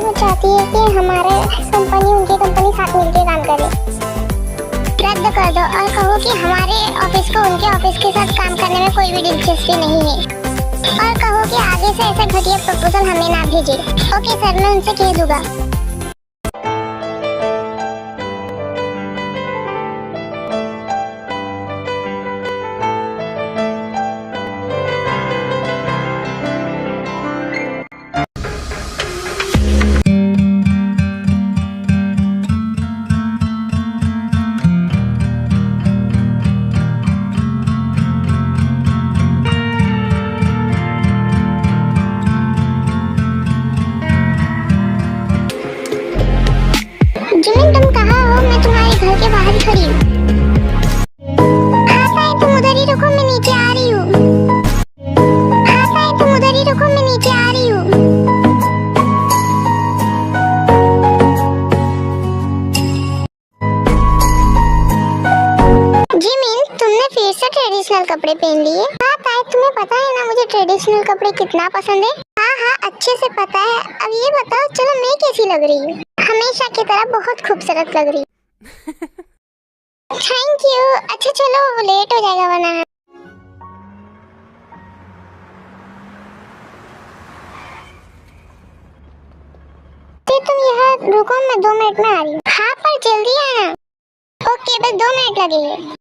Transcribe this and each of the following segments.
वो चाहती है कि हमारे कंपनी उनकी कंपनी साथ मिलकर काम करे। रद्द कर दो और कहो कि हमारे ऑफिस को उनके ऑफिस के साथ काम करने में कोई भी दिलचस्पी नहीं है, और कहो कि आगे से ऐसा घटिया प्रपोजल हमें ना भेजे। ओके सर, मैं उनसे कह दूंगा। जिमिन, तुम कहाँ हो? मैं तुम्हारे घर के बाहर खड़ी हूँ। हाँ ताई, तुम उधर ही रुको, मैं नीचे आ रही हूँ। हाँ ताई, तुम उधर ही रुको, मैं नीचे आ रही हूँ। जिमिन, तुमने फिर से ट्रेडिशनल कपड़े पहन लिए? हाँ ताई, तुम्हें पता है ना मुझे ट्रेडिशनल कपड़े कितना पसंद है। हाँ हाँ, अच्छे से पता है। अब ये बताओ, चलो मैं कैसी लग रही हूँ? हमेशा की तरह बहुत खूबसूरत लग रही। Thank you. अच्छा चलो, लेट हो जाएगा वरना। तो तुम यहाँ रुको, मैं 2 मिनट में आ रही हूँ। हाँ पर जल्दी आना। ओके, बस 2 मिनट लगेंगे।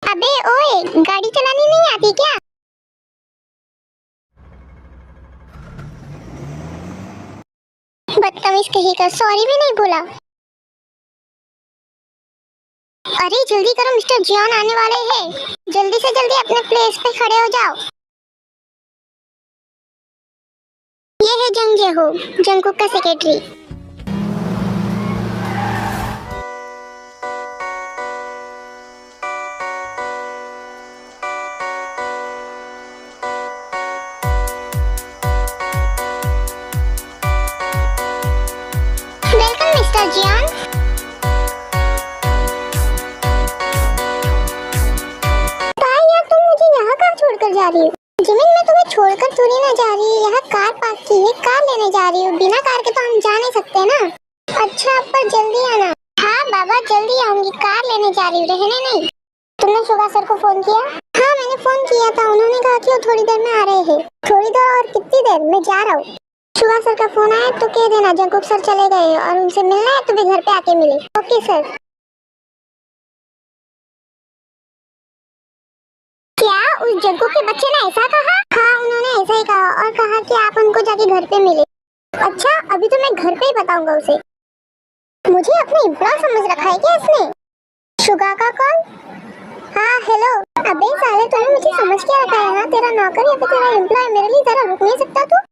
अबे ओए, गाड़ी चलानी नहीं आती क्या? बदतमीज कहीं का, सॉरी भी नहीं बोला। अरे जल्दी करो, मिस्टर जियान आने वाले हैं। जल्दी से जल्दी अपने प्लेस पे खड़े हो जाओ। ये है जंग जेहो, जंगकुक का सेक्रेटरी। वेलकम मिस्टर जियान। ताई यार, तुम मुझे यहाँ कहाँ छोड़कर जा रही हो? जिमिन, मैं तुम्हें छोड़कर थोड़ी ना जा रही। यहाँ कार पार्क की है, कार लेने जा रही हूँ। बिना कार के तो हम जा नहीं सकते ना। अच्छा, पर जल्दी आना। हाँ बाबा, जल्दी आऊंगी। कार लेने जा रही हूँ, रहने नहीं। तुमने शुगा सर को फोन किया? हाँ मैंने फोन किया था, उन्होंने कहा कि वो थोड़ी देर में आ रहे हैं। थोड़ी देर और कितनी देर? मैं जा रहा हूँ। शुगा सर का फोन आया तो कह देना जंगकुक सर चले गए और उनसे मिलना है तो भी घर पे आके मिले। Okay sir. क्या उस जग्गू के बच्चे ने ऐसा कहा? हाँ उन्होंने ऐसा ही कहा और कहा कि आप उनको जाके घर पे मिले। अच्छा, अभी तो मैं घर पे ही बताऊंगा उसे। मुझे अपने एम्प्लॉय समझ रखा है क्या इसने? शुगा का कॉल? हाँ हेलो। अबे साले, तूने मुझे समझ क्या रखा है ना? तेरा नौकर या फिर तेरा एम्प्लॉय? मेरे लिए जरा रुक नहीं सकता तू?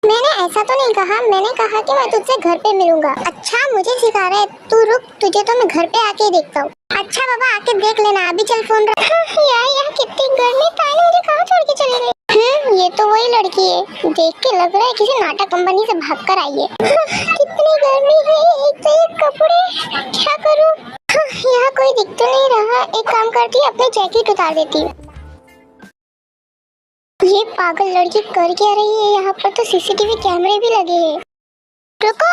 मैंने ऐसा तो नहीं कहा, मैंने कहा कि मैं तुझसे घर पे मिलूंगा। अच्छा मुझे सिखा रहा है, तू रुक, तुझे तो मैं घर पे आके देखता हूँ। अच्छा बाबा, आके देख लेना। अभी चल फोन रख। यार यहाँ कितनी गर्मी, ताई ने मुझे कहाँ छोड़ के चली गई? ये तो वही लड़की है, देख के लग रहा है किसी नाटक कंपनी से भाग कर आई है। कितनी गर्मी है, एक तो ये कपड़े, क्या करूँ? यहाँ कोई दिख तो नहीं रहा। एक काम करती हूँ, अपनी जैकेट उतार देती हूँ। ये पागल लड़की कर क्या रही है? यहाँ पर तो सीसीटीवी कैमरे भी लगे हैं। रुको।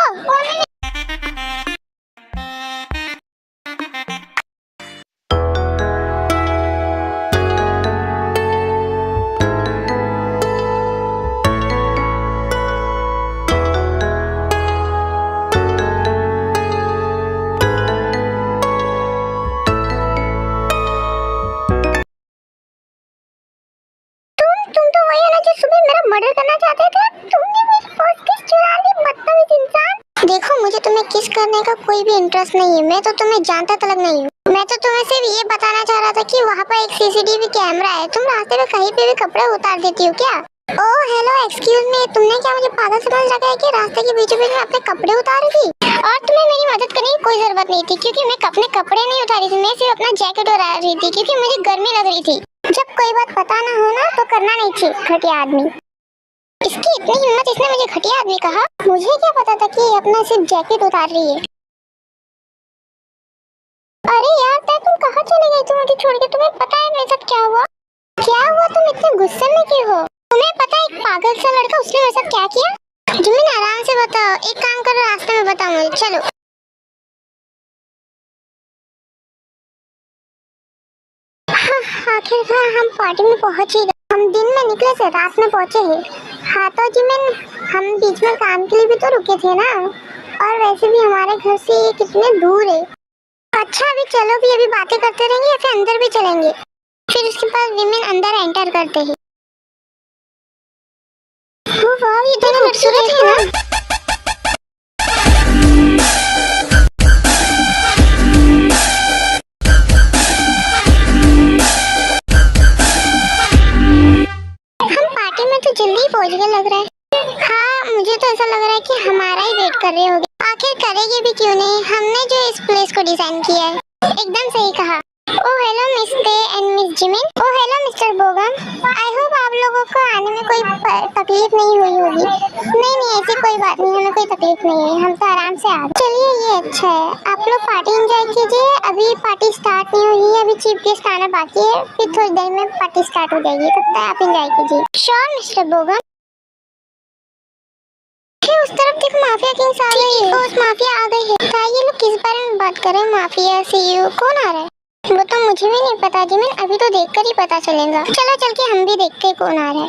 तुम तो वही है ना जो सुबह मेरा मर्डर करना चाहते थे। तुमने मेरी फर्स्ट किस चुरा ली, बदतमीज इंसान। देखो, मुझे तुम्हें किस करने का कोई भी इंटरेस्ट नहीं है। मैं तो तुम्हें जानता तक नहीं हूँ। मैं तो तुम्हें सिर्फ ये बताना चाह रहा था कि वहाँ पर एक सीसीटीवी कैमरा है। तुम रास्ते में कहीं पे भी कपड़े उतार देती हो क्या? ओह हेलो, एक्सक्यूज मी, तुमने क्या मुझे पागल समझ रखा है कि रास्ते के बीचों बीच में अपने कपड़े उतार दी? और तुम्हें मेरी मदद करने की कोई जरूरत नहीं थी, क्योंकि मैं अपने कपड़े नहीं उठा रही थी, मैं सिर्फ अपना जैकेट उड़ा रही थी, क्योंकि मुझे गर्मी लग रही थी। जब कोई बात पता ना हो ना तो करना नहीं चाहिए, घटिया आदमी। इसकी इतनी हिम्मत, इसने मुझे घटिया आदमी कहा। मुझे क्या पता था कि ये अपना सिर्फ जैकेट उतार रही है। अरे यार तुम कहाँ चले गई? तुम मुझे छोड़ के, तुम्हें पता है मेरे साथ क्या हुआ? क्या हुआ? तुम इतने गुस्से में क्यों हो? तुम्हें पता है एक पागल सा लड़का, उसने मेरे साथ क्या किया? जिमिन आराम से बताओ, एक काम करो, रास्ते में बताओ मुझे, चलो। हाँ, आखिरकार हम पार्टी में पहुंच ही गए। हम दिन में निकले थे, रात में पहुंचे हैं। हाँ तो जिमिन, हम बीच में काम के लिए भी तो रुके थे ना, और वैसे भी हमारे घर से ये कितने दूर है। अच्छा अभी चलो, भी अभी बातें करते रहेंगे या फिर अंदर भी चलेंगे? फिर उसके बाद विमेन अंदर एंटर करते हैं। वाह, ये तो खूबसूरत है ना। हम पार्टी में तो जल्दी पहुंच गए लग रहा है। हाँ मुझे तो ऐसा लग रहा है कि हमारा ही वेट कर रहे होंगे। आखिर करेंगे भी क्यों नहीं, हमने जो इस प्लेस को डिजाइन किया है। एकदम सही कहा। Oh hello miss Day and miss Jimin. Oh hello mister Bogum. I hope आप लोगों को आने में कोई तकलीफ नहीं हुई होगी। नहीं ऐसी कोई बात नहीं, हमें कोई तकलीफ नहीं है, हम तो आराम से आ गए। चलिए ये अच्छा है, आप लोग पार्टी एंजॉय कीजिए। अभी पार्टी स्टार्ट नहीं हुई है, अभी चीफ गेस्ट आना बाकी है, फिर थोड़ी देर में पार्टी स्टार्ट हो जाएगी, तब तक आप एंजॉय कीजिए। Sure mister Bogum. उस तरफ देखो, माफिया किंग्स आ गई है। उस माफिया आ गई है। ये लोग किस बारे में बात कर रहे हैं? माफिया सीईओ कौन आ रहा है? वो तो मुझे भी नहीं पता जिमिन, अभी तो देखकर ही पता चलेगा। चलो चल के हम भी देखते हैं कौन आ रहा है।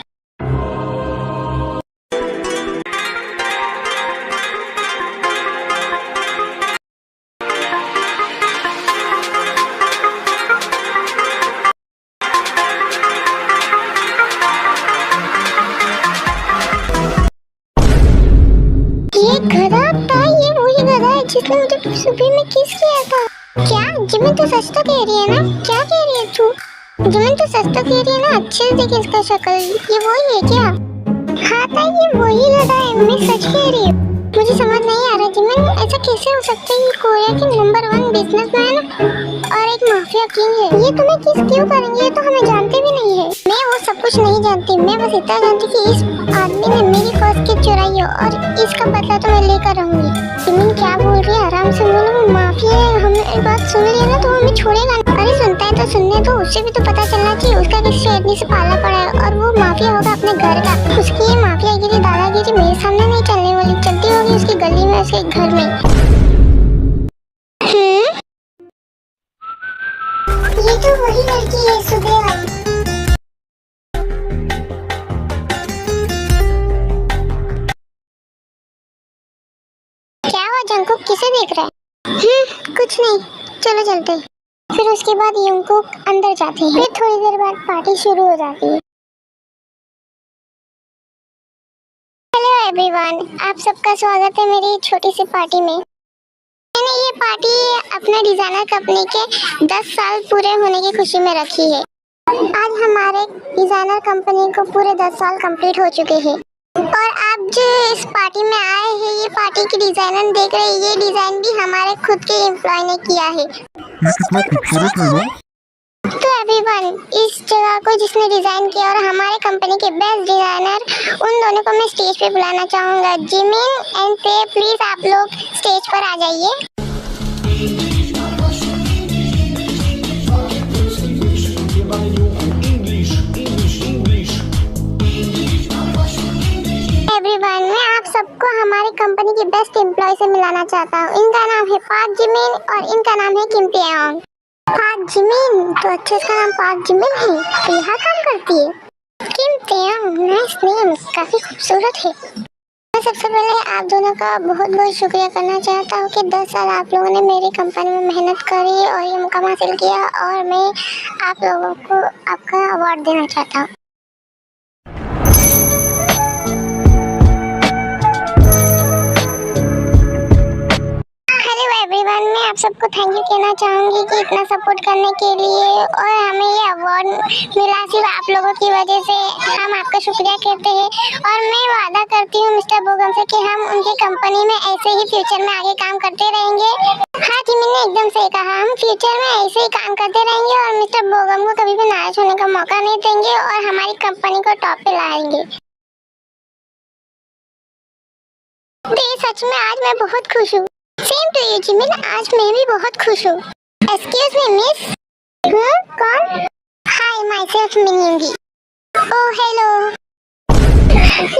ये गधा था, ये वही गधा है जिसने मुझे सुबह में किस किया था। क्या जिमिन तो सच तो कह रही है ना? क्या कह रही है तू? जिमिन तो सच तो कह रही है ना? अच्छे से देख इसका शक्ल, ये वही है क्या? हाँ था, ये वही गधा है, मैं सच कह रही हूँ। मुझे समझ नहीं आ रहा जिमिन, ऐसा कैसे हो सकता है? ये कोरिया के नंबर 1 बिजनेसमैन और एक माफिया किंग है। ये तुम्हें किस क्यों करेंगे? ये तो हमें जानते भी नहीं है। मैं वो सब कुछ नहीं जानती, मैं बस इतना जानती कि इस आदमी ने मेरी पर्स की चुराई है और इसका बदला तो मैं लेकर रहूंगी। जिमिन क्या बोल रही है? आराम से बोलो, वो माफिया है, हमें बात सुन लिया ना तो हमें छोड़ेगा ना। अरे सुनता है तो सुनने दो, उससे भी तो पता चलना चाहिए उसका किस आदमी से पाला पड़ा है, और वो माफिया होगा अपने घर का। उसकी ये माफियागिरी दादागिरी मेरे सामने नहीं चलने वाली, चलती होगी उसकी गली में, उसके घर में। ये तो वही लड़की है सुबह वाली। क्या हुआ जंकुक, किसे देख रहा है? कुछ नहीं, चलो चलते। फिर उसके बाद जंकुक अंदर जाते हैं। फिर थोड़ी देर बाद पार्टी शुरू हो जाती है। हेलो एवरीवन, आप सबका स्वागत है मेरी छोटी सी पार्टी में। मैंने ये पार्टी अपने डिजाइनर कंपनी के 10 साल पूरे होने की खुशी में रखी है। आज हमारे डिजाइनर कंपनी को पूरे 10 साल कंप्लीट हो चुके हैं, और आप जो इस पार्टी में आए हैं, ये पार्टी की डिजाइनर देख रहे हैं, ये डिजाइन भी हमारे खुद के एम्प्लॉय ने किया है। ये कितना खूबसूरत है ना? तो एवरीवन, इस जगह को जिसने डिजाइन किया और हमारे कंपनी के बेस्ट डिजाइनर, उन दोनों को मैं स्टेज पे बुलाना चाहूंगा। जिमिन एंड पे, प्लीज आप लोग स्टेज पर आ जाइए। एवरीवन, मैं आप सबको हमारी कंपनी के बेस्ट एम्प्लॉय से मिलाना चाहता हूँ। इनका नाम है पार्क जिमिन और इनका नाम है किम पेयोंग। पार्क जिमिन, तो अच्छे इसका नाम पार्क जिमिन है, तो यहाँ काम करती है। किम पेयोंग, नाइस नेम, काफी खूबसूरत है। मैं सबसे पहले आप दोनों का बहुत बहुत शुक्रिया करना चाहता हूँ कि 10 साल आप लोगों ने मेरी कंपनी में मेहनत करी और ये मुकाम हासिल किया, और मैं आप लोगों को आपका अवार्ड देना चाहता हूँ। एवरीवन, मैं आप सबको थैंक यू कहना चाहूंगी कि इतना सपोर्ट करने के लिए, और हमें ये अवार्ड मिला सिर्फ आप लोगों की वजह से। हम आपका शुक्रिया कहते हैं और मैं वादा करती हूँ मिस्टर बोगम से कि हम उनकी कंपनी में ऐसे ही फ्यूचर में आगे काम करते रहेंगे। हाँ जी, मैंने एकदम सही कहा, हम फ्यूचर में ऐसे ही काम करते रहेंगे और मिस्टर बोगम को कभी भी नाराज होने का मौका नहीं देंगे और हमारी कंपनी को टॉप पे लाएंगे। सच में आज मैं बहुत खुश हूँ। सेम टू यू जिमिन, आज मैं भी बहुत खुश हूँ। Excuse me miss. कौन? हाय, माय सेल्फ मिनिंगी। ओह हेलो,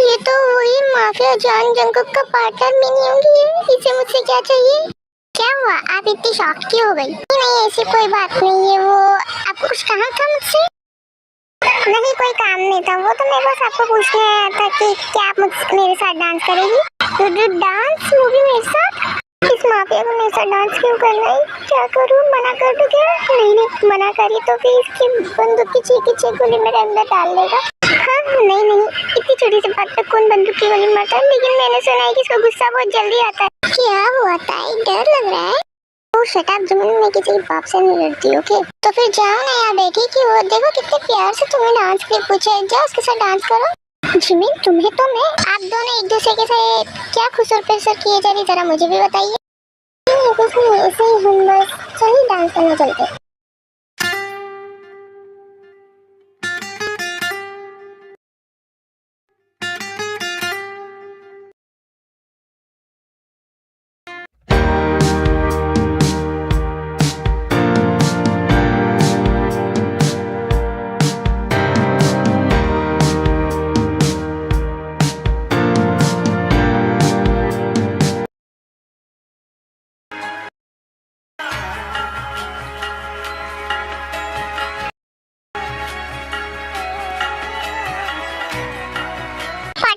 ये तो वही माफिया जॉन जंगकुक का पार्टनर मिनिंगी है। इसे मुझसे क्या चाहिए? क्या हुआ, आप इतनी शॉक क्यों हो गई? नहीं ऐसी कोई बात नहीं है। वो आपको कुछ कहा था मुझसे? नहीं, कोई काम नहीं था, वो तो मैं बस आपको पूछने आया था कि क्या आप मेरे साथ डांस करेगी? डांस? वो भी मेरे साथ? इस माफिया को मेरे साथ डांस क्यों करना है? क्या करूँ, मना कर दूँ क्या? नहीं, मना करी तो फिर इसकी बंदूक की छह गोली मेरे अंदर डाल देगा। हाँ नहीं, इतनी छोटी सी बात पे कौन बंदूक की गोली मारता है? लेकिन मैंने सुना है कि इसको गुस्सा बहुत जल्दी आता है। क्या हुआ था, डर लग रहा है? ओ शट अप जिमिन, मैं किसी बाप से नहीं डरती। ओके तो फिर जाओ ना यार बैठी कि वो देखो कितने प्यार से तुम्हें डांस के लिए पूछा है, जाओ उसके साथ डांस करो। जिमिन तुम्हें तो मैं, आप दोनों एक दूसरे के साथ क्या खुसर पिसर किए जा रही, जरा मुझे भी बताइए। कुछ नहीं, ऐसे ही हम बस चलिए डांस करने चलते।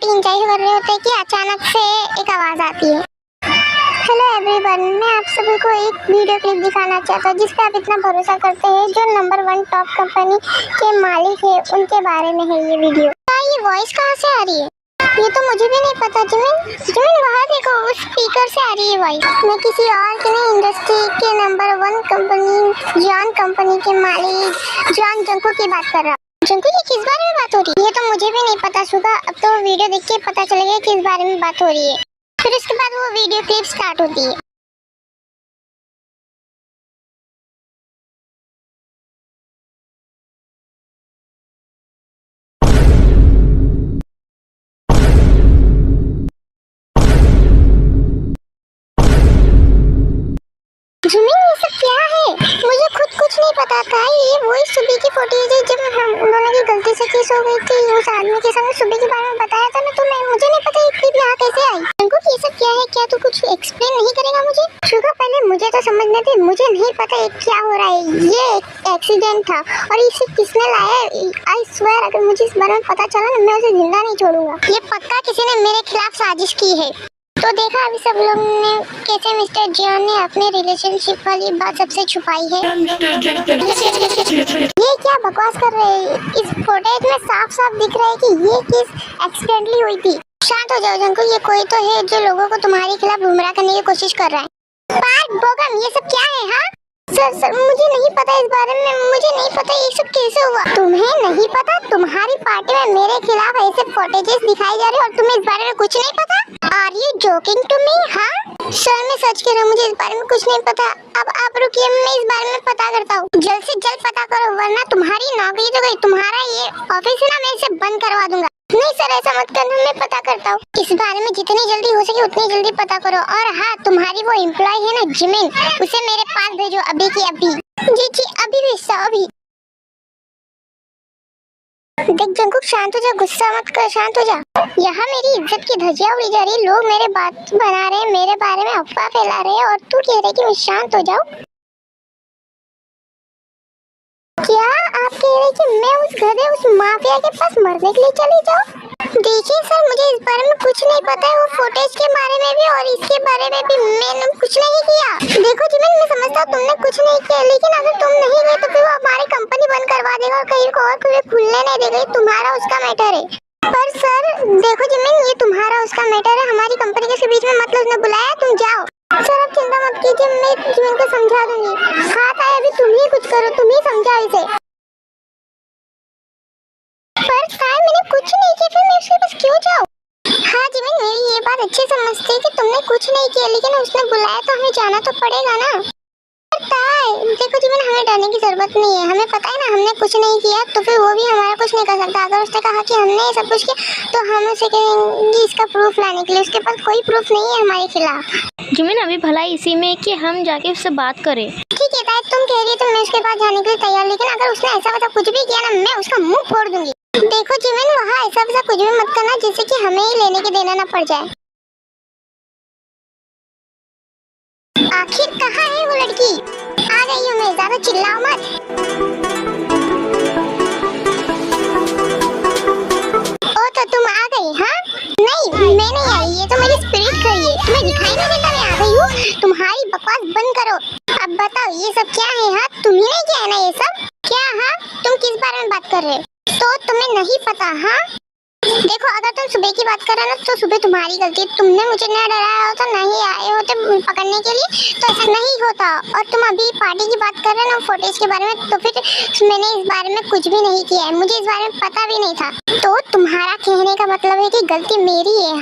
एंजॉय कर रहे होते कि अचानक से एक आवाज आती है। हेलो एवरीवन, मैं आप सभी को एक वीडियो क्लिप दिखाना चाहता हूँ जिसपे आप इतना भरोसा करते हैं, जो नंबर 1 टॉप कंपनी के मालिक है, उनके बारे में है ये वीडियो। ये वॉइस कहाँ से आ रही है? ये तो मुझे भी नहीं पता। जिमिन वहाँ देखो, उस स्पीकर से आ रही है वॉइस। मैं किसी और की नहीं, इंडस्ट्री के नंबर 1 कंपनी जॉन कंपनी के मालिक जॉन जंगकुक की बात कर रहा हूँ। जंगकुक, ये किस बारे में बात हो रही है? ये तो मुझे भी नहीं पता सुगा, अब तो वीडियो देख के पता चलेगा किस बारे में बात हो रही है। फिर उसके बाद वो वीडियो क्लिप स्टार्ट होती है। जिमिन ये सब क्या है? मुझे खुद कुछ नहीं पता था। ये वही सुबह की फुटेज है जब हम दोनों की गलती से किस हो गई थी उस आदमी के संग। सुबह के बारे में बताया था ना, तो मुझे नहीं पता ये क्लिप यहाँ कैसे आई। जंगकुक ये सब क्या है? क्या तू कुछ एक्सप्लेन नहीं करेगा मुझे? शुगा, पहले मुझे तो समझने दे, मुझे नहीं पता ये क्या हो रहा है। ये एक्सीडेंट था और इसे किसने लाया है? आई स्वेयर अगर मुझे इस बारे में पता चला ना, मैं उसे जिंदा नहीं छोड़ूंगा। ये पक्का किसी ने मेरे खिलाफ साजिश की है। तो देखा अभी सब लोग ने कैसे मिस्टर जॉन ने अपने रिलेशनशिप वाली बात सबसे छुपाई है। ये क्या बकवास कर रहे हैं? इस फुटेज में साफ साफ दिख रहा है कि ये केस एक्सीडेंटली हुई थी। शांत हो जाओ जंगकुक, ये कोई तो है जो लोगों को तुम्हारे खिलाफ गुमराह करने की कोशिश कर रहा है। पार्ट बोगम, ये सब क्या है? हाँ सर मुझे नहीं पता इस बारे में, मुझे नहीं पता ये सब कैसे हुआ। तुम्हें नहीं पता? तुम्हारी पार्टी में मेरे खिलाफ ऐसे फुटेजेस दिखाई जा रहे और तुम्हें इस बारे में कुछ नहीं पता? Are you joking to me? हाँ सर, मैं सच कह रहा हूँ, मुझे इस बारे में कुछ नहीं पता। अब आप रुकिए, मैं इस बारे में पता करता हूँ। जल्द से जल्द पता करो वरना तुम्हारी नौकरी तो गई, तुम्हारा ये ऑफिस है ना, मैं इसे बंद करवा दूंगा। नहीं सर ऐसा मत करना, मैं पता करता हूँ। इस बारे में जितनी जल्दी हो सके उतनी जल्दी पता करो। और हाँ, तुम्हारी वो एम्प्लॉय है ना जिमिन, उसे मेरे पास भेजो अभी की अभी। जी अभी भेजता हूँ, अभी। देख जंगकुक, शांत हो जा, गुस्सा मत कर, शांत हो जा। यहाँ मेरी इज्जत की धज्जियां उड़ी जा रही, लोग मेरे बात बना रहे हैं, मेरे बारे में अफवाह फैला रहे हैं और तू कह रहे कि मैं शांत हो जाऊँ? क्या आप कह रहे कि मैं उस गधे, उस माफिया के पास मरने के लिए चली जाऊँ? देखिए सर, मुझे इस बारे में कुछ नहीं पता है, वो फुटेज के बारे में भी और इसके बारे में भी मैंने कुछ नहीं किया। देखो जिमिन, मैं समझता हूँ तुमने कुछ नहीं किया, लेकिन अगर तुम नहीं गए तो फिर वो हमारी कंपनी बंद करवा देगा और कहीं को और खुलने नहीं देगा। ये तुम्हारा उसका मैटर है। पर सर देखो जिमिन, ये तुम्हारा उसका मैटर है, हमारी कंपनी के बीच में मतलब उसने बुलाया, तुम जाओ। सर आप चिंता मत कीजिए, मैं जिमिन को समझा दूंगी। हाथ आए अभी तुम ही कुछ करो, तुम ही समझाओ इसे। पर साय मैंने कुछ नहीं किया, फिर मैं उसके पास क्यों जाऊँ? हाँ जिमिन मेरी ये बात अच्छे समझती है कि तुमने कुछ नहीं किया, लेकिन उसने बुलाया तो हमें जाना तो पड़ेगा ना। देखो जिमिन हमें डरने की जरूरत नहीं है, हमें पता है ना हमने कुछ नहीं किया, तो फिर वो भी हमारा कुछ नहीं कर सकता। अगर उसने कहा कि हमने ये सब कुछ किया तो हम उसे कहेंगे इसका प्रूफ लाने के लिए, उसके पास कोई प्रूफ नहीं है हमारे खिलाफ। जिमिन अभी भलाई इसी में कि हम जाके उससे बात करें। ठीक है तायत तुम कह रही हो तो मैं उसके पास जाने के लिए तैयार, लेकिन अगर उसने ऐसा वैसा कुछ भी किया ना मैं उसका मुंह फोड़ दूंगी। देखो जिमिन वहाँ ऐसा वैसा कुछ भी मत करना जिससे कि हमें ही लेने के देना ना पड़ जाए। आखिर कहाँ है वो लड़की? आ गई हूँ मैं, ज्यादा चिल्लाओ मत। ओ तो तुम आ गई? हाँ नहीं मैं नहीं आई, ये तो मेरी स्पिरिट खड़ी है, तुम्हें दिखाई नहीं देता मैं आ गई हूँ? तुम्हारी बकवास बंद करो। अब बताओ ये सब क्या है? हाँ तुम ही नहीं किया है ना ये सब? क्या? हाँ तुम किस बारे में बात कर रहे हो? तो तुम्हें नहीं पता? हाँ देखो अगर तुम सुबह की बात कर रहे हो ना तो सुबह तुम्हारी गलती, तुमने मुझे न डराया होता, नहीं आए होते पकड़ने के लिए तो ऐसा नहीं होता। और तुम अभी पार्टी की बात कर रहे हो ना फुटेज के बारे में, तो फिर मैंने इस बारे में कुछ भी नहीं किया है, मुझे इस बारे में पता भी नहीं था। तो तुम्हारा कहने का मतलब है कि गलती मेरी है?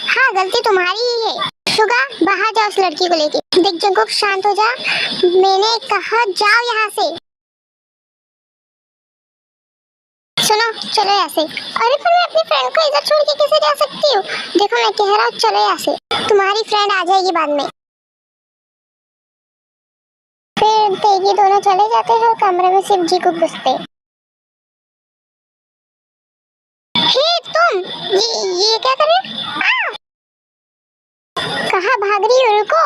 हाँ गलती तुम्हारी ही है। सुगा बाहर जाओ उस लड़की को लेके। देख जंगकुक शांत हो जा, मैंने कहा जाओ यहाँ से। सुनो चलो यहाँ से। अरे पर मैं अपनी फ्रेंड को इधर छोड़ के कैसे जा सकती हूँ? देखो मैं कह रहा हूँ चलो यहाँ से, तुम्हारी फ्रेंड आ जाएगी बाद में। फिर तेगी दोनों चले जाते हैं और कमरे में शिव जी को घुसते। हे तुम ये क्या कर रहे हो? कहाँ भाग रही हो? रुको।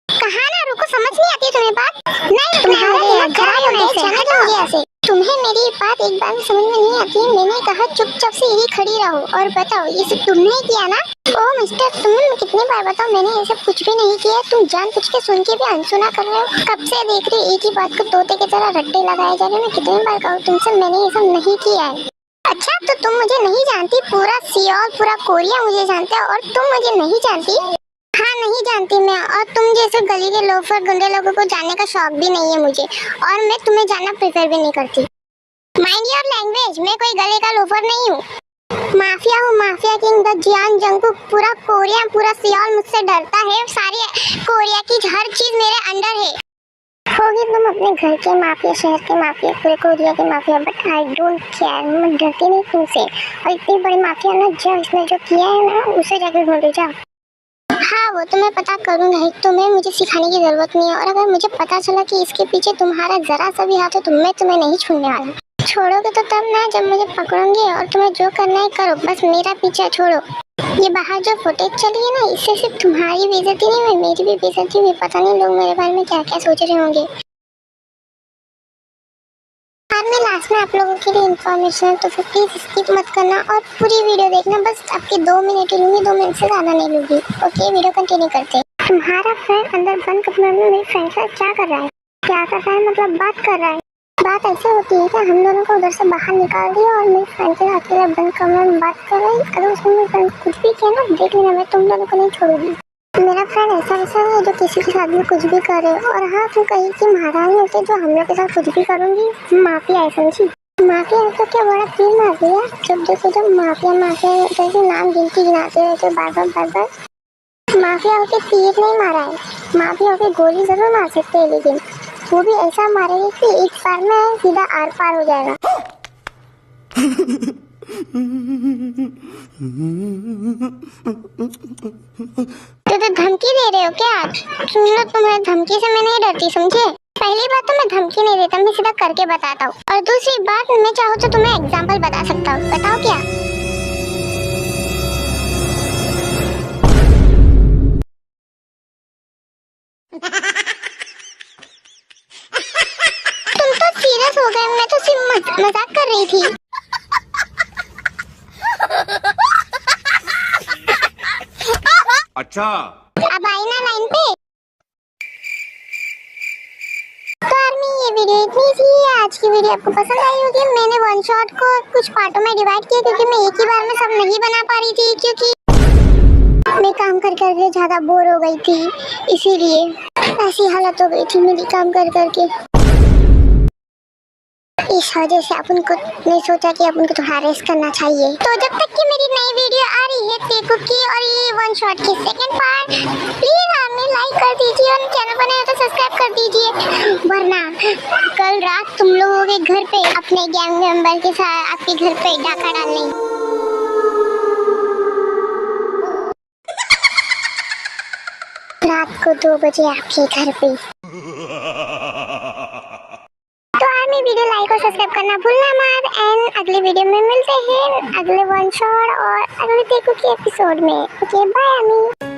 कहाँ ना रुको, समझ नहीं आती तुम्हें बात? नहीं तुम्हारे खराब होने से चले जाओगे ऐसे। तुम्हें मेरी बात एक बार में समझ में नहीं आती है? मैंने कहा चुपचाप से यही खड़ी रहो और बताओ ये सब तुमने किया ना? ओ मिस्टर तुम्हें मैं कितनी बार बताऊं मैंने ये सब कुछ भी नहीं किया। तुम जान पूछ के सुन के भी अनसुना कर रहे हो। कब से देख रही एक ही बात को तोते की तरह रट्टे लगाए जा रहे हैं। मैं कितनी बार कहूँ तुमसे मैंने ये सब नहीं किया है। अच्छा तो तुम मुझे नहीं जानती? पूरा सियोल पूरा कोरिया मुझे जानता है और तुम मुझे नहीं जानती? हाँ नहीं जानती मैं, और तुम जैसे गली के लोफर गुंडे लोगों को जानने का शौक भी नहीं है मुझे, और मैं तुम्हें जानना प्रेफर भी नहीं करती। माइंड योर लैंग्वेज, मैं कोई गले का लोफर नहीं हूँ। माफिया हूँ, माफिया किंग द जियान जंगकुक। पूरा कोरिया पूरा सियोल मुझसे डरता है। सारी कोरिया की हर चीज मेरे अंडर है। होगी तुम अपने घर के माफिया, शहर के माफिया, पूरे कोरिया के mafia, but I don't care. मैं डरती नहीं तुमसे। और इतनी बड़ी माफिया ना जो इसने जो किया है ना उसे जाकर ढूंढो जाओ। हाँ वो तो मैं पता करूँगा ही, तुम्हें मुझे सिखाने की जरूरत नहीं है। और अगर मुझे पता चला कि इसके पीछे तुम्हारा जरा सा भी हाथ है तो मैं तुम्हें नहीं छोड़ने वाला। छोड़ोगे तो तब ना जब मुझे पकड़ोगे, और तुम्हें जो करना है करो, बस मेरा पीछा छोड़ो। ये बाहर जो फुटेज चली है ना इससे सिर्फ तुम्हारी बेइज्जती नहीं हुई, मेरी भी बेइज्जती हुई। पता नहीं लोग मेरे बारे में क्या क्या सोच रहे होंगे। और मैं लास्ट में आप लोगों के लिए इन्फॉर्मेशन है तो फिर प्लीज स्किप मत करना और पूरी वीडियो देखना। बस आपके 2 मिनट ही लूंगी, 2 मिनट से ज्यादा नहीं लूंगी। ओके वीडियो कंटिन्यू करते हैं। तुम्हारा फ्रेंड अंदर बंद कमरे में मेरी फ्रेंड से क्या कर रहा है? क्या कर रहा है मतलब बात कर रहा है? बात ऐसे होती है कि हम दोनों को उधर से बाहर निकाल दिया और मेरी फ्रेंड के अकेले बंद कमरे में बात कर रही। अगर उसने मेरी फ्रेंड कुछ भी किया ना देख लेना, मैं तुम दोनों को नहीं छोड़ूंगी। मेरा फ्रेंड ऐसा है जो किसी के साथ भी कुछ भी करे। और हाँ तुम कहीं की महारानी होती जो हम लोग के साथ कुछ भी करूँगी। माफिया है समझी? माफिया है तो क्या बड़ा तीर मार दिया? जब देखो जब माफिया माफिया जैसे नाम गिनते रहते बार। माफिया होके तीर नहीं मारा है, माफिया होके गोली जरूर मार सकते हैं, लेकिन वो भी ऐसा मारेगी कि एक बार में सीधा आर पार हो जाएगा। तो धमकी दे रहे हो क्या? सुन लो तुम्हारी धमकी से मैं नहीं डरती समझे। पहली बात तो मैं धमकी नहीं देता, मैं सीधा करके बताता हूँ। और दूसरी बात मैं चाहूँ तो तुम्हें एग्जाम्पल बता सकता हूँ। बताओ क्या? तुम तो सीरियस हो गए, मैं तो सिर्फ मजाक कर रही थी। अच्छा अब आई ना लाइन पे। तो आर्मी ये वीडियो इतनी सी है। आज की वीडियो आपको पसंद आई होगी। मैंने वन शॉट को कुछ पार्टों में डिवाइड किया क्योंकि मैं एक ही बार में सब नहीं बना पा रही थी, क्योंकि मेरी मैं काम कर करके ज्यादा बोर हो गई थी, इसीलिए ऐसी हालत हो गई थी मेरी काम कर करके। इस वजह से अपन को ने सोचा कि अपन को थोड़ा रेस्ट करना चाहिए। तो जब तक कि मेरी नई वीडियो आ रही है टेकू की और ये वन शॉट की सेकंड पार्ट, प्लीज हमें लाइक कर दीजिए और चैनल पर नए हो तो सब्सक्राइब कर दीजिए। वरना कल रात तुम लोगों के घर पे अपने गैंग मेंबर के साथ आपके घर पे डाका डालने। रात को 2 बजे आपके घर पे। तो आर्मी वीडियो लाइक और सब्सक्राइब करना भूलना मत। एंड अगले वीडियो में मिलते हैं अगले वन शॉट और अगले टेकू के एपिसोड में। Okay bye army.